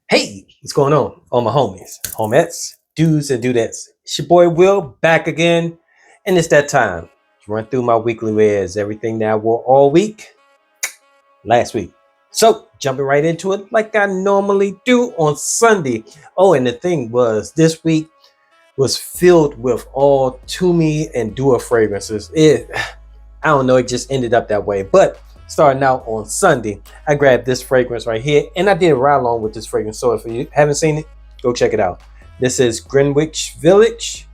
Hey, what's going on? All my homies, homettes, dudes and dudettes. It's your boy Will back again, and it's that time to run through my weekly wares, everything that I wore all week, last week. So, jumping right into it like I normally do on Sunday. Oh, and the thing was, this week was filled with all TUMI and Dua fragrances. I don't know, it just ended up that way. But starting out on Sunday, I grabbed this fragrance right here, and I did a ride along with this fragrance. So if you haven't seen it, go check it out. This is Greenwich Village.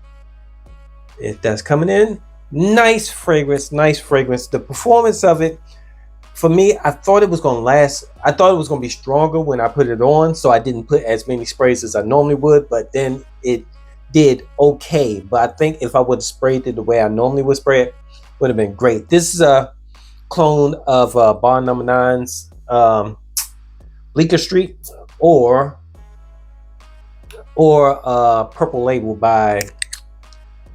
If that's coming in, nice fragrance, nice fragrance. The performance of it, for me, I thought it was going to last. I thought it was going to be stronger when I put it on, so I didn't put as many sprays as I normally would, but then it did okay. But I think if I would have sprayed it the way I normally would spray it, would have been great. This is a clone of Bar Number Nine's Bleecker Street or Purple Label by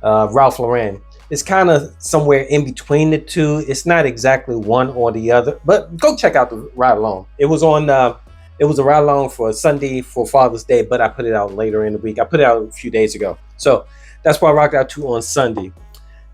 Ralph Lauren. It's kind of somewhere in between the two. It's not exactly one or the other, but go check out the ride along. It was on. It was a ride along for Sunday for Father's Day, but I put it out later in the week. I put it out a few days ago, so that's why I rocked out to on Sunday.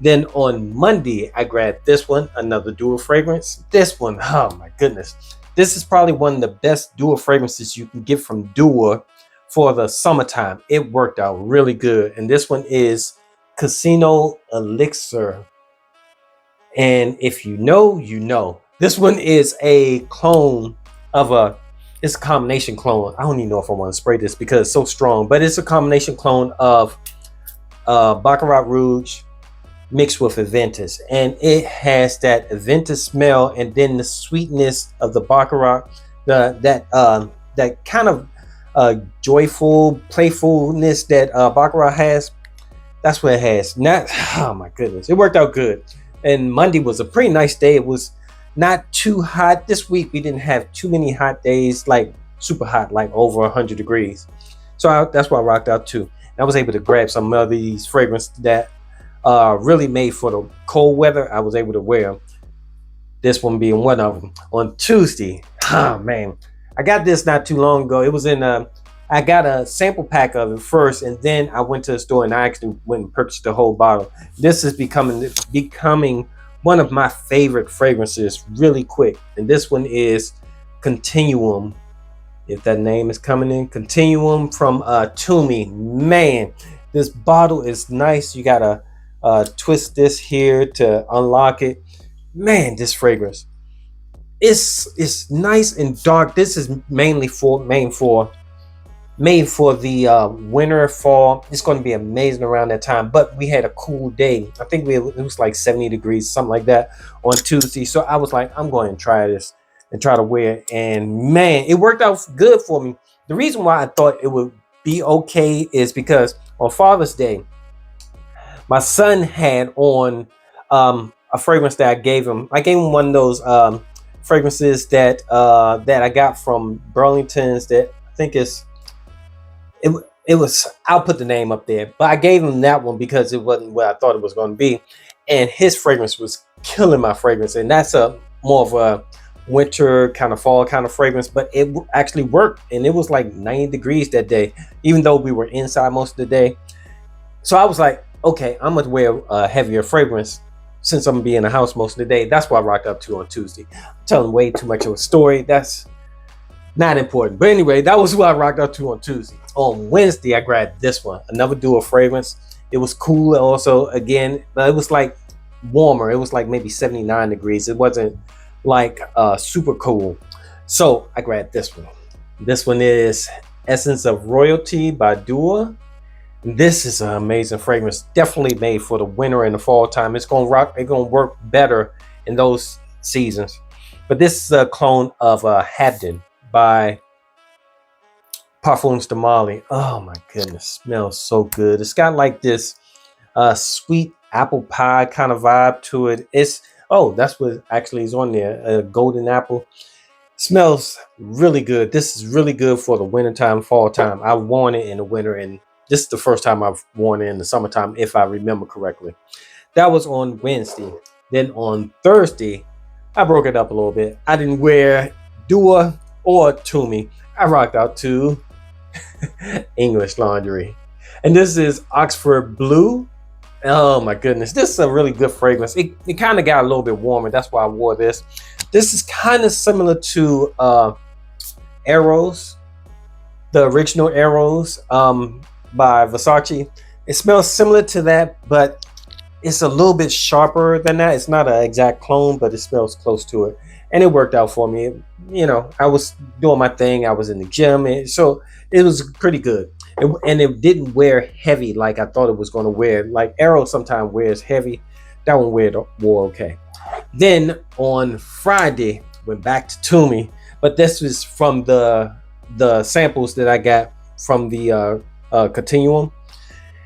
Then on Monday, I grabbed this one, another dual fragrance. This one, oh my goodness. This is probably one of the best dual fragrances you can get from Dua for the summertime. It worked out really good. And this one is Casino Elixir. And if you know, you know. This one is a clone of it's a combination clone. I don't even know if I want to spray this because it's so strong, but it's a combination clone of Baccarat Rouge mixed with Aventus, and it has that Aventus smell and then the sweetness of the Baccarat, that kind of joyful playfulness that Baccarat has. That's what it has. Not, oh my goodness, it worked out good. And Monday was a pretty nice day. It was not too hot. This week we didn't have too many hot days, like super hot, like over 100 degrees. So that's why I rocked out too. I was able to grab some of these fragrances that really made for the cold weather. I was able to wear them. This one being one of them. On Tuesday, oh man, I got this not too long ago. It was in I got a sample pack of it first, and then I went to the store and I actually went and purchased the whole bottle. This is becoming one of my favorite fragrances really quick. And this one is Continuum. If that name is coming in, Continuum from TUMI. Man, this bottle is nice. You gotta twist this here to unlock it. Man, this fragrance it's nice and dark. This is made for the winter, fall. It's going to be amazing around that time. But we had a cool day. I think it was like 70 degrees, something like that, on Tuesday. So I was like, I'm going to try this and try to wear it. And man, it worked out good for me. The reason why I thought it would be okay is because on Father's Day, my son had on a fragrance that I gave him. I gave him one of those fragrances that I got from Burlington's. That I think it was. I'll put the name up there, but I gave him that one because it wasn't what I thought it was going to be, and his fragrance was killing my fragrance, and that's a more of a winter kind of fall kind of fragrance, but it actually worked, and it was like 90 degrees that day, even though we were inside most of the day. So I was like, okay, I'm gonna wear a heavier fragrance since I'm gonna be in the house most of the day. That's what I rocked up to on Tuesday. I'm telling way too much of a story. That's not important. But anyway, that was what I rocked up to on Tuesday. On Wednesday, I grabbed this one, another dual fragrance. It was cool also, again, but it was like warmer. It was like maybe 79 degrees. It wasn't like super cool. So I grabbed this one. This one is Essence of Royalty by Dua. This is an amazing fragrance, definitely made for the winter and the fall time. It's gonna work better in those seasons. But this is a clone of Habden by Parfums de Mali. Oh my goodness, smells so good. It's got like this sweet apple pie kind of vibe to it. That's what actually is on there, a golden apple. Smells really good. This is really good for the wintertime, fall time. I worn it in the winter, and this is the first time I've worn it in the summertime, if I remember correctly. That was on Wednesday. Then on Thursday, I broke it up a little bit. I didn't wear Dua or TUMI. I rocked out to English Laundry. And this is Oxford Blue. Oh my goodness, this is a really good fragrance. It kind of got a little bit warmer. That's why I wore this. This is kind of similar to Arrows, the original Arrows by Versace. It smells similar to that, but it's a little bit sharper than that. It's not an exact clone, but it smells close to it. And it worked out for me. You know, I was doing my thing. I was in the gym, and so it was pretty good. And it didn't wear heavy like I thought it was going to wear. Like Arrow sometimes wears heavy. That one wore okay. Then on Friday, went back to TUMI, but this was from the samples that I got from the Continuum.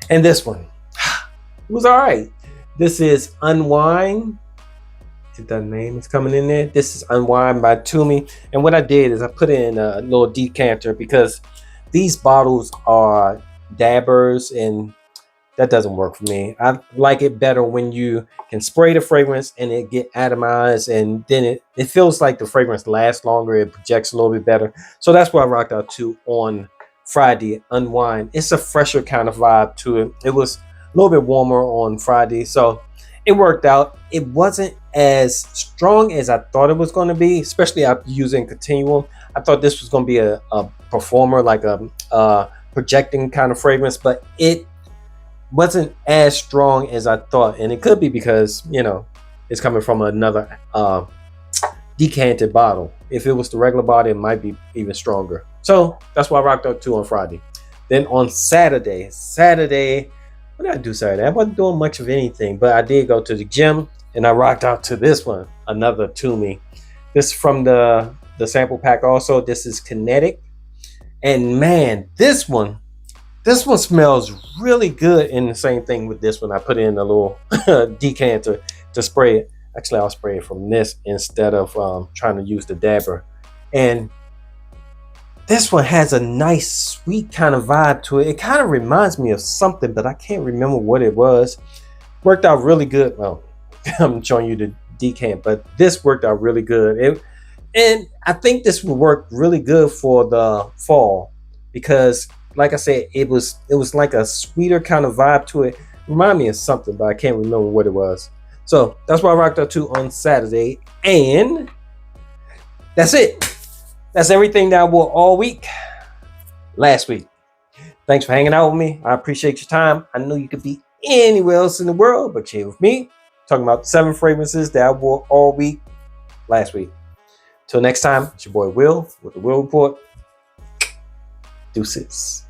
And this one was all right. This is Unwind. If the name is coming in there, this is Unwind by TUMI. And what I did is I put it in a little decanter because these bottles are dabbers and that doesn't work for me. I like it better when you can spray the fragrance and it get atomized, and then it feels like the fragrance lasts longer. It projects a little bit better. So that's what I rocked out to on Friday, Unwind. It's a fresher kind of vibe to it. It was a little bit warmer on Friday, so it worked out. It wasn't as strong as I thought it was going to be, especially after using Continuum. I thought this was going to be a performer, like a projecting kind of fragrance, but it wasn't as strong as I thought. And it could be because, you know, it's coming from another decanted bottle. If it was the regular bottle, it might be even stronger. So that's why I rocked out to on Friday. Then on Saturday, what did I do Saturday? I wasn't doing much of anything, but I did go to the gym and I rocked out to this one, another TUMI. This is from the sample pack also. This is Kinetic. And man, this one smells really good. And the same thing with this one. I put in a little decanter to spray it. Actually, I'll spray it from this instead of trying to use the dabber. And this one has a nice, sweet kind of vibe to it. It kind of reminds me of something, but I can't remember what it was. Worked out really good. Well, I'm showing you the decant, but this worked out really good. And I think this will work really good for the fall because, like I said, it was like a sweeter kind of vibe to it. Remind me of something, but I can't remember what it was. So that's what I rocked out to on Saturday. And that's it. That's everything that I wore all week last week. Thanks for hanging out with me. I appreciate your time. I know you could be anywhere else in the world, but you're here with me, talking about 7 fragrances that I wore all week last week. Till next time, it's your boy Will with the Will Report. Deuces.